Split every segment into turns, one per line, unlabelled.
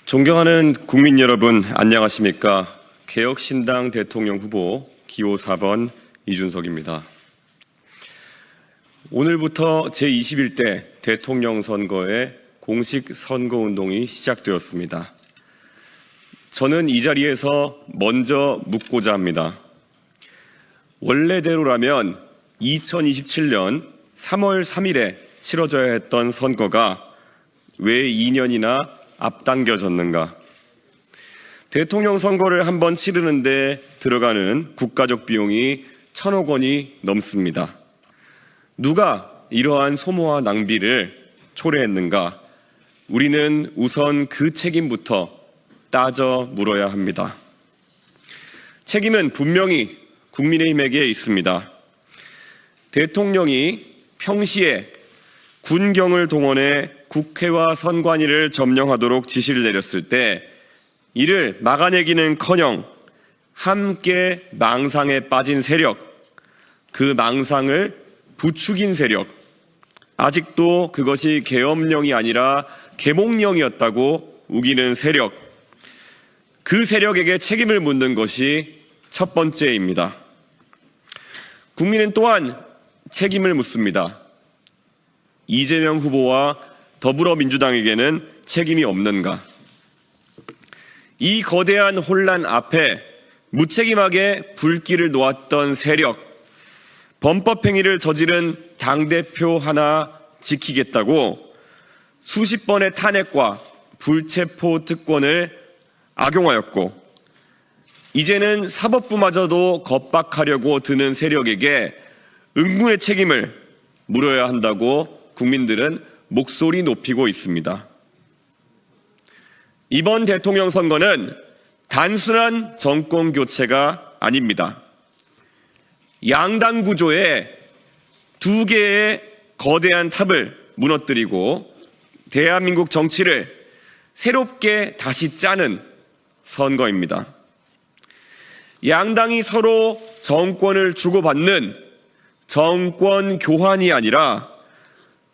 존경하는 국민 여러분, 안녕하십니까? 개혁신당 대통령 후보 기호 4번 이준석입니다. 오늘부터 제21대 대통령 선거의 공식 선거운동이 시작되었습니다. 저는 이 자리에서 먼저 묻고자 합니다. 원래대로라면 2027년 3월 3일에 치러져야 했던 선거가 왜 2년이나 앞당겨졌는가? 대통령 선거를 한번 치르는데 들어가는 국가적 비용이 1,000억 원이 넘습니다. 누가 이러한 소모와 낭비를 초래했는가? 우리는 우선 그 책임부터 따져 물어야 합니다. 책임은 분명히 국민의힘에게 있습니다. 대통령이 평시에 군경을 동원해 국회와 선관위를 점령하도록 지시를 내렸을 때 이를 막아내기는커녕 함께 망상에 빠진 세력, 그 망상을 부추긴 세력, 아직도 그것이 계엄령이 아니라 계몽령이었다고 우기는 세력, 그 세력에게 책임을 묻는 것이 첫 번째입니다. 국민은 또한 책임을 묻습니다. 이재명 후보와 더불어민주당에게는 책임이 없는가? 이 거대한 혼란 앞에 무책임하게 불길을 놓았던 세력, 범법행위를 저지른 당대표 하나 지키겠다고 수십 번의 탄핵과 불체포 특권을 악용하였고, 이제는 사법부마저도 겁박하려고 드는 세력에게 응분의 책임을 물어야 한다고 국민들은 목소리 높이고 있습니다. 이번 대통령 선거는 단순한 정권 교체가 아닙니다. 양당 구조의 두 개의 거대한 탑을 무너뜨리고 대한민국 정치를 새롭게 다시 짜는 선거입니다. 양당이 서로 정권을 주고받는 정권 교환이 아니라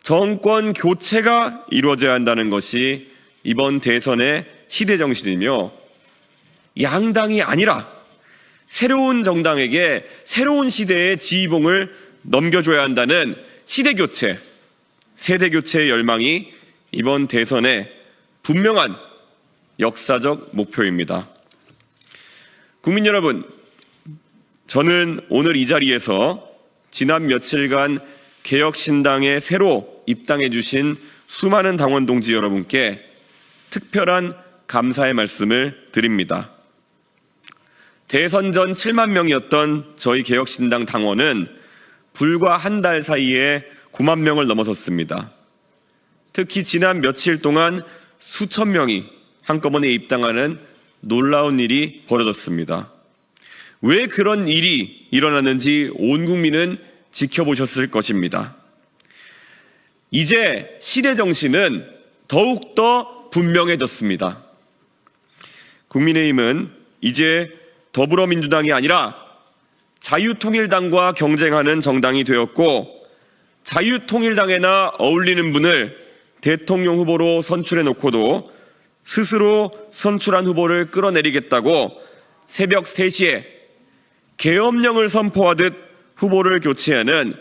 정권 교체가 이루어져야 한다는 것이 이번 대선의 시대 정신이며, 양당이 아니라 새로운 정당에게 새로운 시대의 지휘봉을 넘겨줘야 한다는 시대 교체, 세대 교체의 열망이 이번 대선의 분명한 역사적 목표입니다. 국민 여러분, 저는 오늘 이 자리에서 지난 며칠간 개혁신당에 새로 입당해 주신 수많은 당원 동지 여러분께 특별한 감사의 말씀을 드립니다. 대선 전 7만 명이었던 저희 개혁신당 당원은 불과 한 달 사이에 9만 명을 넘어섰습니다. 특히 지난 며칠 동안 수천 명이 한꺼번에 입당하는 놀라운 일이 벌어졌습니다. 왜 그런 일이 일어났는지 온 국민은 지켜보셨을 것입니다. 이제 시대 정신은 더욱더 분명해졌습니다. 국민의힘은 이제 더불어민주당이 아니라 자유통일당과 경쟁하는 정당이 되었고, 자유통일당에나 어울리는 분을 대통령 후보로 선출해 놓고도 스스로 선출한 후보를 끌어내리겠다고 새벽 3시에 계엄령을 선포하듯 후보를 교체하는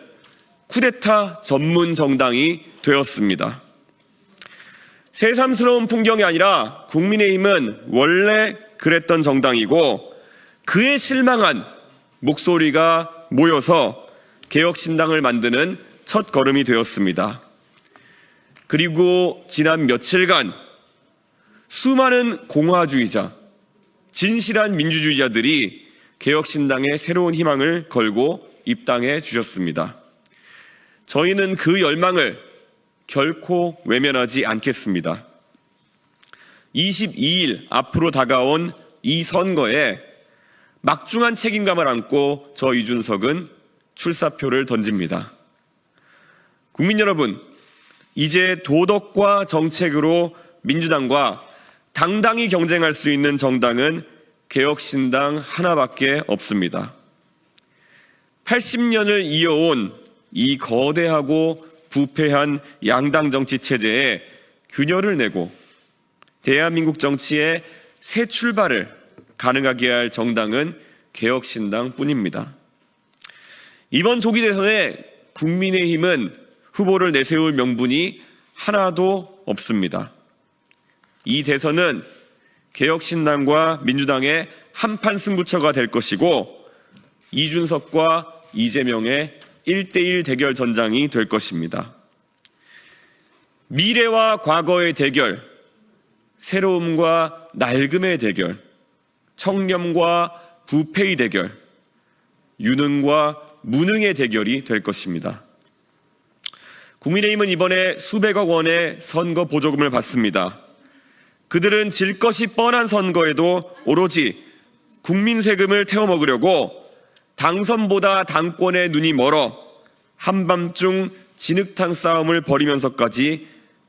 쿠데타 전문 정당이 되었습니다. 새삼스러운 풍경이 아니라 국민의힘은 원래 그랬던 정당이고, 그에 실망한 목소리가 모여서 개혁신당을 만드는 첫 걸음이 되었습니다. 그리고 지난 며칠간 수많은 공화주의자, 진실한 민주주의자들이 개혁신당에 새로운 희망을 걸고 입당해 주셨습니다. 저희는 그 열망을 결코 외면하지 않겠습니다. 22일 앞으로 다가온 이 선거에 막중한 책임감을 안고 저 이준석은 출사표를 던집니다. 국민 여러분, 이제 도덕과 정책으로 민주당과 당당히 경쟁할 수 있는 정당은 개혁신당 하나밖에 없습니다. 80년을 이어온 이 거대하고 부패한 양당 정치 체제에 균열을 내고 대한민국 정치의 새 출발을 가능하게 할 정당은 개혁신당뿐입니다. 이번 조기 대선에 국민의힘은 후보를 내세울 명분이 하나도 없습니다. 이 대선은 개혁신당과 민주당의 한판 승부처가 될 것이고 이준석과 이재명의 1대1 대결 전장이 될 것입니다. 미래와 과거의 대결, 새로움과 낡음의 대결, 청렴과 부패의 대결, 유능과 무능의 대결이 될 것입니다. 국민의힘은 이번에 수백억 원의 선거 보조금을 받습니다. 그들은 질 것이 뻔한 선거에도 오로지 국민 세금을 태워먹으려고 당선보다 당권에 눈이 멀어 한밤중 진흙탕 싸움을 벌이면서까지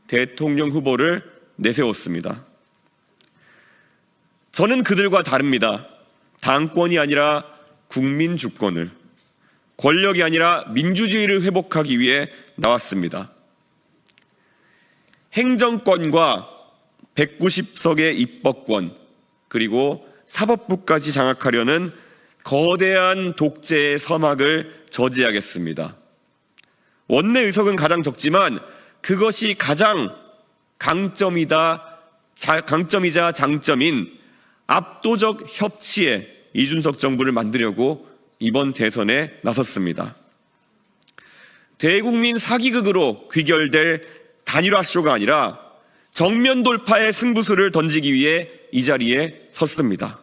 대통령 후보를 내세웠습니다. 저는 그들과 다릅니다. 당권이 아니라 국민 주권을, 권력이 아니라 민주주의를 회복하기 위해 나왔습니다. 행정권과 190석의 입법권, 그리고 사법부까지 장악하려는 거대한 독재의 서막을 저지하겠습니다. 원내 의석은 가장 적지만 그것이 가장 강점이자 장점인 압도적 협치의 이준석 정부를 만들려고 이번 대선에 나섰습니다. 대국민 사기극으로 귀결될 단일화쇼가 아니라 정면 돌파의 승부수를 던지기 위해 이 자리에 섰습니다.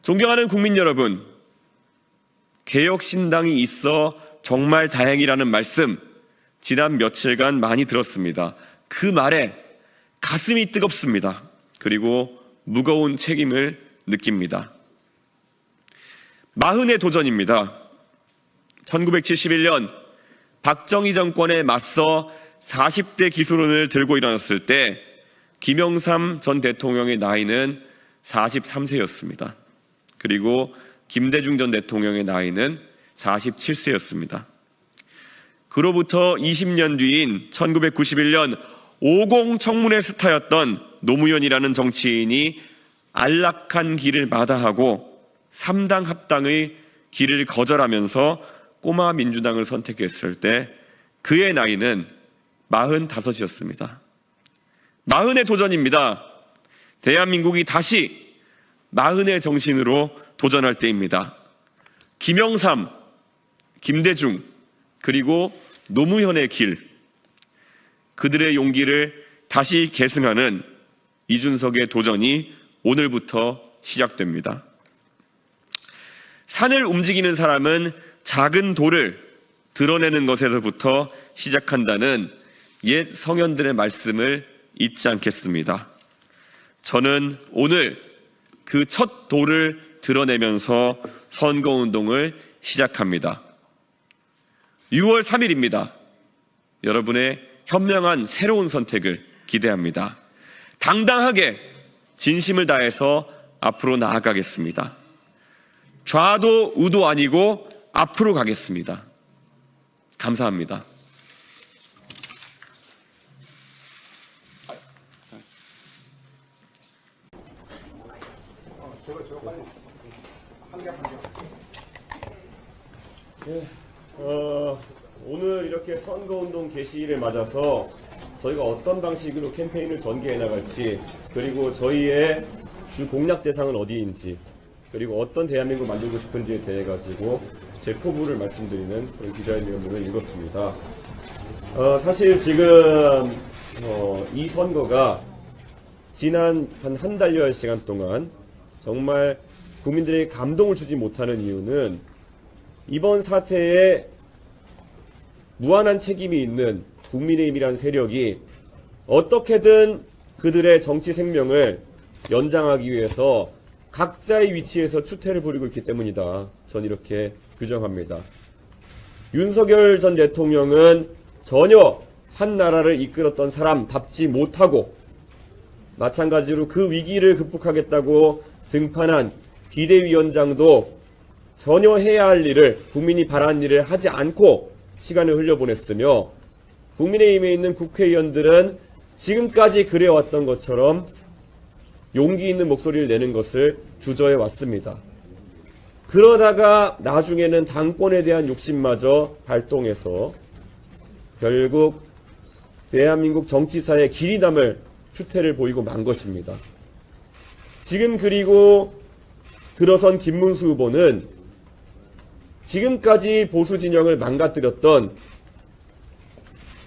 존경하는 국민 여러분, 개혁신당이 있어 정말 다행이라는 말씀 지난 며칠간 많이 들었습니다. 그 말에 가슴이 뜨겁습니다. 그리고 무거운 책임을 느낍니다. 마흔의 도전입니다. 1971년 박정희 정권에 맞서 40대 기술론을 들고 일어났을 때 김영삼 전 대통령의 나이는 43세였습니다. 그리고 김대중 전 대통령의 나이는 47세였습니다. 그로부터 20년 뒤인 1991년 50 청문회 스타였던 노무현이라는 정치인이 안락한 길을 마다하고 3당 합당의 길을 거절하면서 꼬마 민주당을 선택했을 때 그의 나이는 45이었습니다. 마흔의 도전입니다. 대한민국이 다시 마흔의 정신으로 도전할 때입니다. 김영삼, 김대중, 그리고 노무현의 길, 그들의 용기를 다시 계승하는 이준석의 도전이 오늘부터 시작됩니다. 산을 움직이는 사람은 작은 돌을 드러내는 것에서부터 시작한다는 옛 성현들의 말씀을 잊지 않겠습니다. 저는 오늘 그 첫 돌을 드러내면서 선거운동을 시작합니다. 6월 3일입니다. 여러분의 현명한 새로운 선택을 기대합니다. 당당하게 진심을 다해서 앞으로 나아가겠습니다. 좌도 우도 아니고 앞으로 가겠습니다. 감사합니다. 오늘 이렇게 선거운동 개시일을 맞아서 저희가 어떤 방식으로 캠페인을 전개해 나갈지, 그리고 저희의 주 공략 대상은 어디인지, 그리고 어떤 대한민국을 만들고 싶은지에 대해 가지고 제 포부를 말씀드리는 그런 기자회견을 읽었습니다. 사실 지금 이 선거가 지난 한 달여의 시간 동안 정말 국민들에게 감동을 주지 못하는 이유는 이번 사태에 무한한 책임이 있는 국민의힘이라는 세력이 어떻게든 그들의 정치 생명을 연장하기 위해서 각자의 위치에서 추태를 부리고 있기 때문이다. 전 이렇게 규정합니다. 윤석열 전 대통령은 전혀 한 나라를 이끌었던 사람답지 못하고, 마찬가지로 그 위기를 극복하겠다고 등판한 비대위원장도 전혀 해야 할 일을, 국민이 바라는 일을 하지 않고 시간을 흘려보냈으며, 국민의힘에 있는 국회의원들은 지금까지 그래왔던 것처럼 용기 있는 목소리를 내는 것을 주저해 왔습니다. 그러다가 나중에는 당권에 대한 욕심마저 발동해서 결국 대한민국 정치사의 길이 남을 추태를 보이고 만 것입니다. 지금 그리고 들어선 김문수 후보는 지금까지 보수 진영을 망가뜨렸던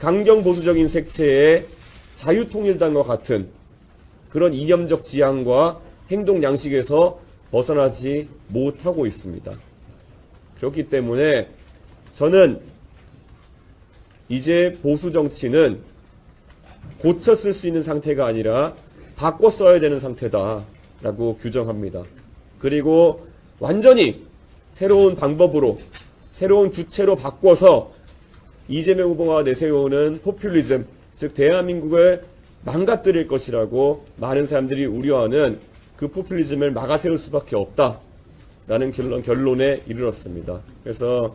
강경 보수적인 색채의 자유통일당과 같은 그런 이념적 지향과 행동 양식에서 벗어나지 못하고 있습니다. 그렇기 때문에 저는 이제 보수 정치는 고쳐 쓸 수 있는 상태가 아니라 바꿔 써야 되는 상태다라고 규정합니다. 그리고 완전히 새로운 방법으로 새로운 주체로 바꿔서 이재명 후보가 내세우는 포퓰리즘, 즉 대한민국을 망가뜨릴 것이라고 많은 사람들이 우려하는 그 포퓰리즘을 막아세울 수밖에 없다라는 결론에 이르렀습니다. 그래서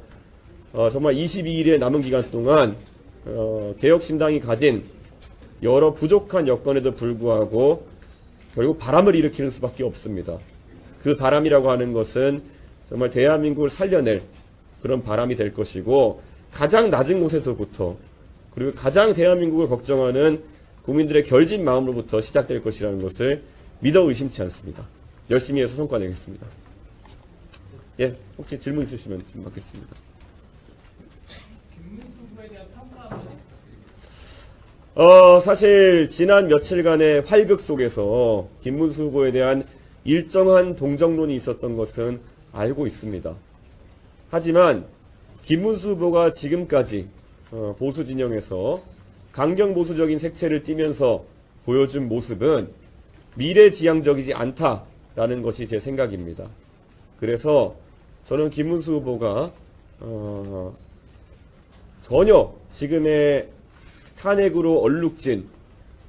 정말 22일의 남은 기간 동안 개혁신당이 가진 여러 부족한 여건에도 불구하고 결국 바람을 일으키는 수밖에 없습니다. 그 바람이라고 하는 것은 정말 대한민국을 살려낼 그런 바람이 될 것이고, 가장 낮은 곳에서부터 그리고 가장 대한민국을 걱정하는 국민들의 결진 마음으로부터 시작될 것이라는 것을 믿어 의심치 않습니다. 열심히 해서 성과 내겠습니다. 예, 혹시 질문 있으시면 질문 받겠습니다.
김문수 후보에 대한 평가는?
사실 지난 며칠간의 활극 속에서 김문수 후보에 대한 일정한 동정론이 있었던 것은 알고 있습니다. 하지만 김문수 후보가 지금까지 보수 진영에서 강경 보수적인 색채를 띠면서 보여준 모습은 미래지향적이지 않다라는 것이 제 생각입니다. 그래서 저는 김문수 후보가 전혀 지금의 탄핵으로 얼룩진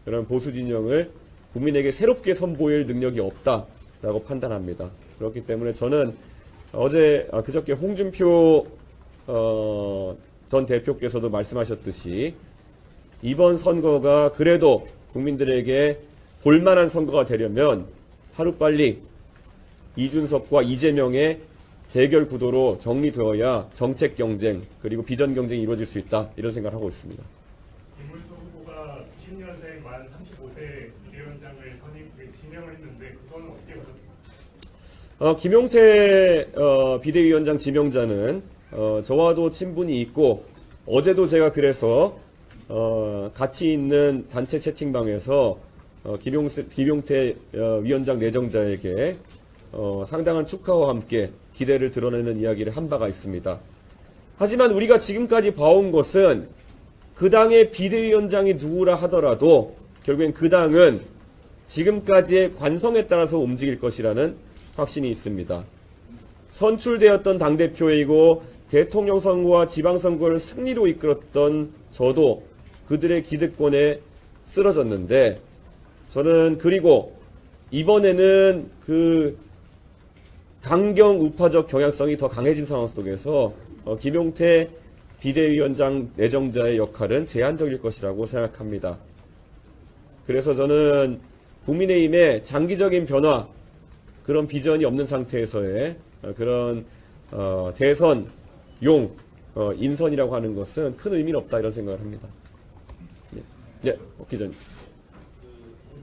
그런 보수 진영을 국민에게 새롭게 선보일 능력이 없다라고 판단합니다. 그렇기 때문에 저는 그저께 홍준표 전 대표께서도 말씀하셨듯이 이번 선거가 그래도 국민들에게 볼만한 선거가 되려면 하루빨리 이준석과 이재명의 대결 구도로 정리되어야 정책 경쟁 그리고 비전 경쟁이 이루어질 수 있다, 이런 생각을 하고 있습니다.
김문수 후보가 90년생 만 35세 비대위원장을 지명을 했는데 그건 어떻게 보셨습니까?
김용태 비대위원장 지명자는 저와도 친분이 있고, 어제도 제가 그래서 같이 있는 단체 채팅방에서 김용태 위원장 내정자에게 상당한 축하와 함께 기대를 드러내는 이야기를 한 바가 있습니다. 하지만 우리가 지금까지 봐온 것은 그 당의 비대위원장이 누구라 하더라도 결국엔 그 당은 지금까지의 관성에 따라서 움직일 것이라는 확신이 있습니다. 선출되었던 당대표이고 대통령 선거와 지방선거를 승리로 이끌었던 저도 그들의 기득권에 쓰러졌는데, 저는 그리고 이번에는 그 강경 우파적 경향성이 더 강해진 상황 속에서 김용태 비대위원장 내정자의 역할은 제한적일 것이라고 생각합니다. 그래서 저는 국민의힘의 장기적인 변화, 그런 비전이 없는 상태에서의 그런 대선용 인선이라고 하는 것은 큰 의미는 없다, 이런 생각을 합니다. 예, 기자님.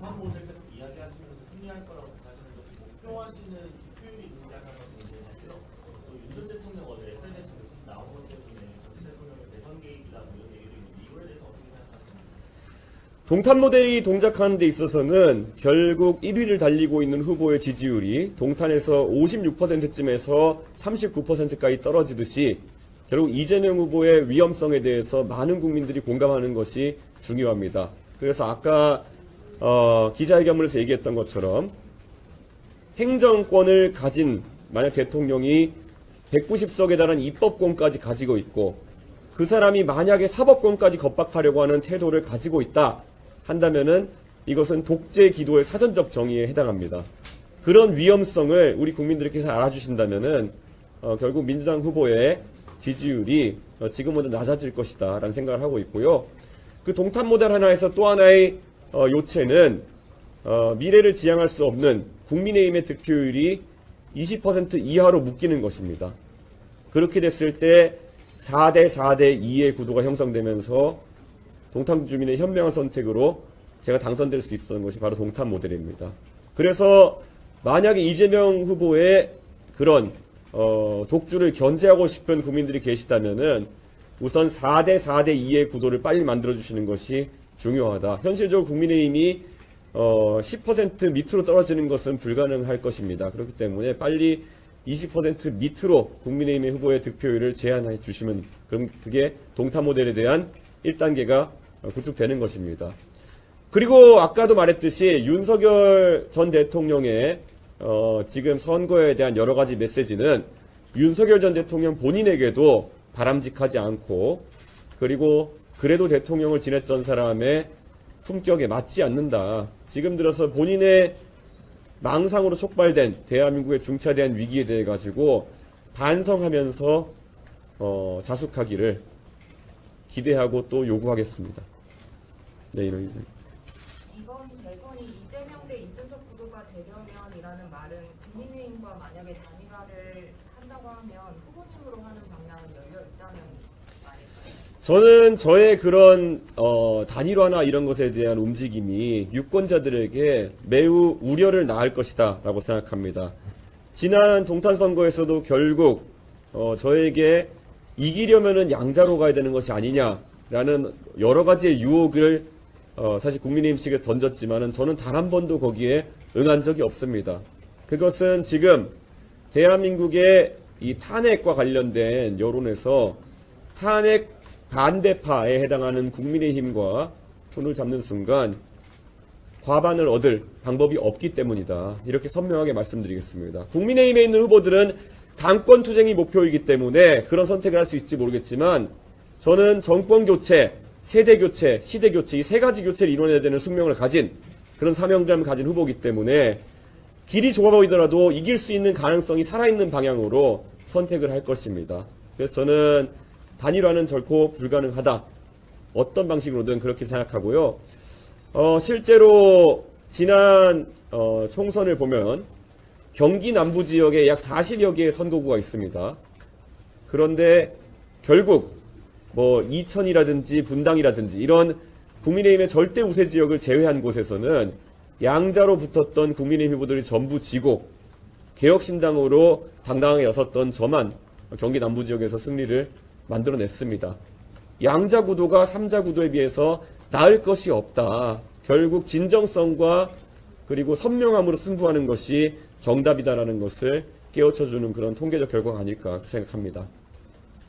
공판보에서 이야기하시면서 승리할 거라고 생각하시는 것이 목표하시는 득표율이 있는지 아까 문제였죠. 또 윤 전 대통령 어제 SNS에 메시지 나온 것 때문에 전 대통령의 대선 개입이다 이런 얘기를 있는데 이거에 대해서 어떻게 생각하세요?
동탄 모델이 동작하는 데 있어서는 결국 1위를 달리고 있는 후보의 지지율이 동탄에서 56%쯤에서 39%까지 떨어지듯이 결국 이재명 후보의 위험성에 대해서 많은 국민들이 공감하는 것이 중요합니다. 그래서 아까 기자회견문에서 얘기했던 것처럼 행정권을 가진 만약 대통령이 190석에 달한 입법권까지 가지고 있고 그 사람이 만약에 사법권까지 겁박하려고 하는 태도를 가지고 있다 한다면은 이것은 독재 기도의 사전적 정의에 해당합니다. 그런 위험성을 우리 국민들께서 알아주신다면은 결국 민주당 후보의 지지율이 지금보다 낮아질 것이다 라는 생각을 하고 있고요. 그 동탄 모델 하나에서 또 하나의 요체는 미래를 지향할 수 없는 국민의힘의 득표율이 20% 이하로 묶이는 것입니다. 그렇게 됐을 때 4대 4대 2의 구도가 형성되면서 동탄 주민의 현명한 선택으로 제가 당선될 수 있었던 것이 바로 동탄 모델입니다. 그래서 만약에 이재명 후보의 그런 독주를 견제하고 싶은 국민들이 계시다면은 우선 4대 4대 2의 구도를 빨리 만들어주시는 것이 중요하다. 현실적으로 국민의힘이 10% 밑으로 떨어지는 것은 불가능할 것입니다. 그렇기 때문에 빨리 20% 밑으로 국민의힘의 후보의 득표율을 제한해 주시면 그럼 그게 동탄 모델에 대한 1단계가 구축되는 것입니다. 그리고 아까도 말했듯이 윤석열 전 대통령의 지금 선거에 대한 여러 가지 메시지는 윤석열 전 대통령 본인에게도 바람직하지 않고 그리고 그래도 대통령을 지냈던 사람의 품격에 맞지 않는다. 지금 들어서 본인의 망상으로 촉발된 대한민국의 중차대한 위기에 대해 가지고 반성하면서 자숙하기를 기대하고 또 요구하겠습니다. 네, 이런 인생.
이번 대선이 이재명 대 이준석 구도가 되려면이라는 말은 국민의힘과 만약에 단일화를 한다고 하면 후보님으로 하는 방향은 열려 있다는 말일까요?
저는 저의 그런 단일화나 이런 것에 대한 움직임이 유권자들에게 매우 우려를 낳을 것이다 라고 생각합니다. 지난 동탄 선거에서도 결국 저에게 이기려면은 양자로 가야 되는 것이 아니냐라는 여러 가지의 유혹을 사실 국민의힘 측에서 던졌지만은 저는 단 한 번도 거기에 응한 적이 없습니다. 그것은 지금 대한민국의 이 탄핵과 관련된 여론에서 탄핵 반대파에 해당하는 국민의힘과 손을 잡는 순간 과반을 얻을 방법이 없기 때문이다. 이렇게 선명하게 말씀드리겠습니다. 국민의힘에 있는 후보들은 당권 투쟁이 목표이기 때문에 그런 선택을 할 수 있을지 모르겠지만 저는 정권 교체, 세대 교체, 시대 교체 이 세 가지 교체를 이뤄내야 되는 숙명을 가진 그런 사명감을 가진 후보이기 때문에 길이 좁아 보이더라도 이길 수 있는 가능성이 살아있는 방향으로 선택을 할 것입니다. 그래서 저는 단일화는 결코 불가능하다. 어떤 방식으로든 그렇게 생각하고요. 실제로 지난 총선을 보면 경기 남부 지역에 약 40여 개의 선거구가 있습니다. 그런데 결국 뭐 이천이라든지 분당이라든지 이런 국민의힘의 절대 우세 지역을 제외한 곳에서는 양자로 붙었던 국민의힘 후보들이 전부 지고 개혁신당으로 당당하게 나섰던 저만 경기 남부 지역에서 승리를 만들어냈습니다. 양자 구도가 3자 구도에 비해서 나을 것이 없다. 결국 진정성과 그리고 선명함으로 승부하는 것이 정답이다라는 것을 깨우쳐주는 그런 통계적 결과가 아닐까 생각합니다.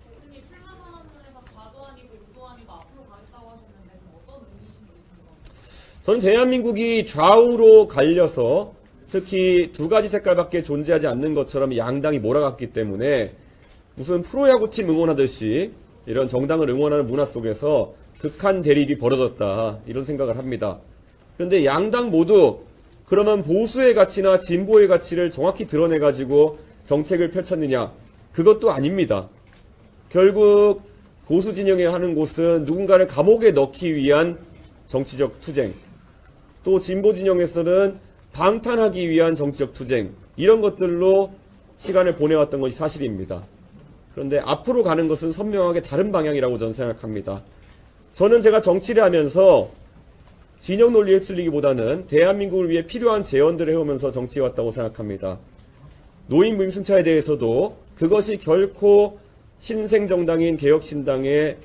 대표님 출마 선언문에서 과도 아니고 우도 아니고 앞으로 가겠다고 하셨는데 어떤 의미이신지 궁금합니다.
저는 대한민국이 좌우로 갈려서 특히 두 가지 색깔밖에 존재하지 않는 것처럼 양당이 몰아갔기 때문에 무슨 프로야구팀 응원하듯이 이런 정당을 응원하는 문화 속에서 극한 대립이 벌어졌다 이런 생각을 합니다. 그런데 양당 모두 그러면 보수의 가치나 진보의 가치를 정확히 드러내가지고 정책을 펼쳤느냐? 그것도 아닙니다. 결국 보수 진영에 하는 곳은 누군가를 감옥에 넣기 위한 정치적 투쟁, 또 진보 진영에서는 방탄하기 위한 정치적 투쟁, 이런 것들로 시간을 보내왔던 것이 사실입니다. 그런데 앞으로 가는 것은 선명하게 다른 방향이라고 저는 생각합니다. 저는 제가 정치를 하면서 진영 논리에 휩쓸리기보다는 대한민국을 위해 필요한 제언들을 해오면서 정치해왔다고 생각합니다. 노인 무임승차에 대해서도 그것이 결코 신생정당인 개혁신당의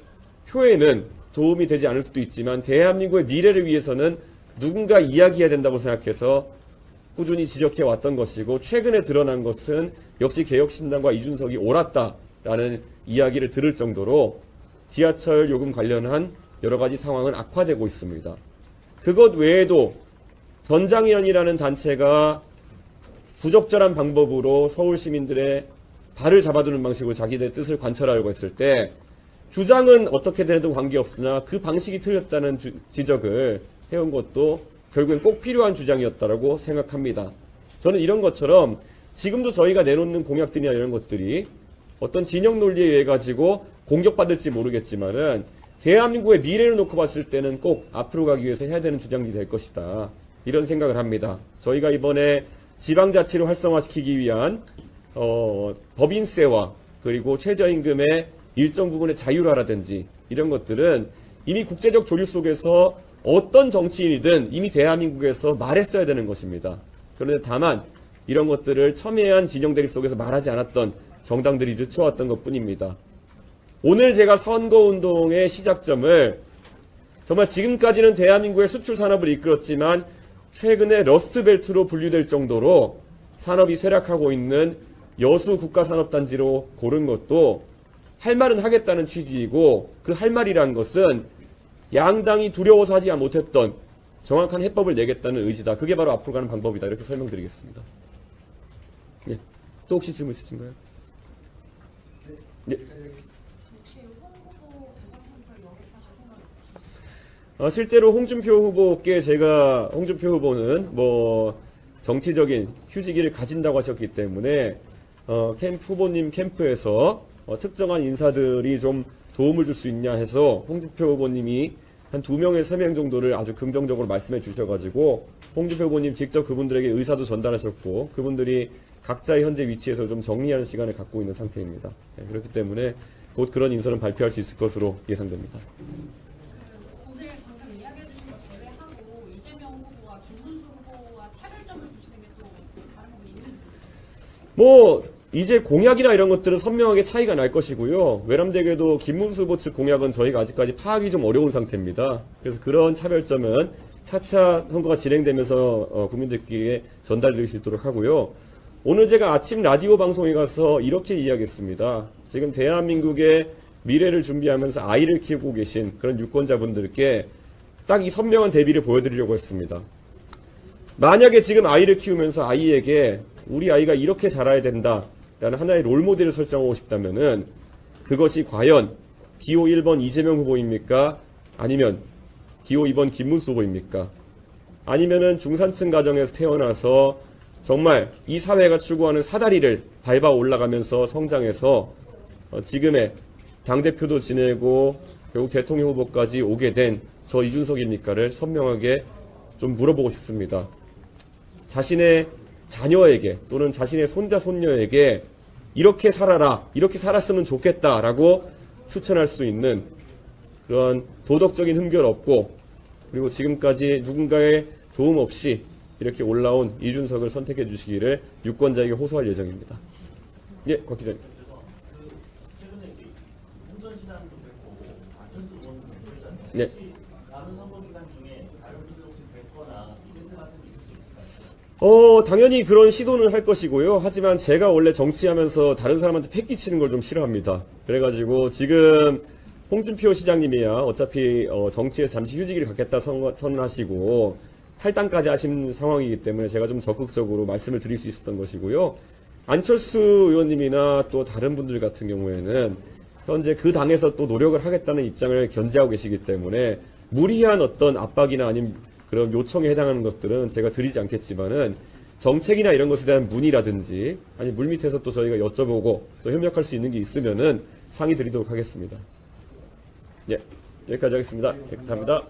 표에는 도움이 되지 않을 수도 있지만 대한민국의 미래를 위해서는 누군가 이야기해야 된다고 생각해서 꾸준히 지적해왔던 것이고 최근에 드러난 것은 역시 개혁신당과 이준석이 옳았다라는 이야기를 들을 정도로 지하철 요금 관련한 여러 가지 상황은 악화되고 있습니다. 그것 외에도 전장위원이라는 단체가 부적절한 방법으로 서울 시민들의 발을 잡아두는 방식으로 자기들의 뜻을 관철하려고 했을 때 주장은 어떻게 되든 관계없으나 그 방식이 틀렸다는 지적을 해온 것도 결국엔 꼭 필요한 주장이었다고 생각합니다. 저는 이런 것처럼 지금도 저희가 내놓는 공약들이나 이런 것들이 어떤 진영 논리에 의해 가지고 공격받을지 모르겠지만은 대한민국의 미래를 놓고 봤을 때는 꼭 앞으로 가기 위해서 해야 되는 주장이 될 것이다. 이런 생각을 합니다. 저희가 이번에 지방자치를 활성화시키기 위한 법인세와 그리고 최저임금의 일정 부분의 자율화라든지 이런 것들은 이미 국제적 조류 속에서 어떤 정치인이든 이미 대한민국에서 말했어야 되는 것입니다. 그런데 다만 이런 것들을 첨예한 진영 대립 속에서 말하지 않았던 정당들이 늦춰왔던 것뿐입니다. 오늘 제가 선거운동의 시작점을 정말 지금까지는 대한민국의 수출 산업을 이끌었지만 최근에 러스트벨트로 분류될 정도로 산업이 쇠락하고 있는 여수 국가산업단지로 고른 것도 할 말은 하겠다는 취지이고 그 할 말이라는 것은 양당이 두려워서 하지 못했던 정확한 해법을 내겠다는 의지다. 그게 바로 앞으로 가는 방법이다. 이렇게 설명드리겠습니다. 예. 또 혹시 질문 있으신가요? 예.
혹시 홍보도 대상센터 영입하실 생각 있으신가요?
실제로 홍준표 후보께 제가 홍준표 후보는 뭐 정치적인 휴지기를 가진다고 하셨기 때문에 후보님 캠프에서 특정한 인사들이 좀 도움을 줄 수 있냐 해서 홍준표 후보님이 한 2명에서 3명 정도를 아주 긍정적으로 말씀해 주셔가지고 홍준표 후보님 직접 그분들에게 의사도 전달하셨고 그분들이 각자의 현재 위치에서 좀 정리하는 시간을 갖고 있는 상태입니다. 그렇기 때문에 곧 그런 인선을 발표할 수 있을 것으로 예상됩니다.
오늘 방금 이야기해 주신 거 제외하고 이재명 후보와 김문수 후보와 차별점을 두시는 게 또 다른 부분이 있는지
뭐 이제 공약이나 이런 것들은 선명하게 차이가 날 것이고요. 외람되게도 김문수 후보 측 공약은 저희가 아직까지 파악이 좀 어려운 상태입니다. 그래서 그런 차별점은 차차 선거가 진행되면서 국민들께 전달드릴 수 있도록 하고요. 오늘 제가 아침 라디오 방송에 가서 이렇게 이야기했습니다. 지금 대한민국의 미래를 준비하면서 아이를 키우고 계신 그런 유권자분들께 딱 이 선명한 대비를 보여드리려고 했습니다. 만약에 지금 아이를 키우면서 아이에게 우리 아이가 이렇게 자라야 된다 라는 하나의 롤모델을 설정하고 싶다면은 그것이 과연 기호 1번 이재명 후보입니까? 아니면 기호 2번 김문수 후보입니까? 아니면은 중산층 가정에서 태어나서 정말 이 사회가 추구하는 사다리를 밟아 올라가면서 성장해서 지금의 당대표도 지내고 결국 대통령 후보까지 오게 된 저 이준석입니까를 선명하게 좀 물어보고 싶습니다. 자신의 자녀에게 또는 자신의 손자 손녀에게 이렇게 살아라, 이렇게 살았으면 좋겠다라고 추천할 수 있는 그런 도덕적인 흠결 없고 그리고 지금까지 누군가의 도움 없이 이렇게 올라온 이준석을 선택해 주시기를 유권자에게 호소할 예정입니다. 예, 곽 기자님.
최근에 이제 홍전시장도 됐고 안철수 의원도 됐잖아요.
네.
혹시 다른 선거 기간 중에 다른 분들 혹시 됐거나 이벤트 같은 게 있을 수 있을까요?
당연히 그런 시도는 할 것이고요. 하지만 제가 원래 정치하면서 다른 사람한테 패 끼치는 걸 좀 싫어합니다. 그래가지고 지금 홍준표 시장님이야 어차피 정치에서 잠시 휴직을 갖겠다 선언하시고 탈당까지 하신 상황이기 때문에 제가 좀 적극적으로 말씀을 드릴 수 있었던 것이고요. 안철수 의원님이나 또 다른 분들 같은 경우에는 현재 그 당에서 또 노력을 하겠다는 입장을 견지하고 계시기 때문에 무리한 어떤 압박이나 아니면 그런 요청에 해당하는 것들은 제가 드리지 않겠지만은 정책이나 이런 것에 대한 문의라든지 아니 물밑에서 또 저희가 여쭤보고 또 협력할 수 있는 게 있으면은 상의 드리도록 하겠습니다. 예, 여기까지 하겠습니다. 예, 감사합니다.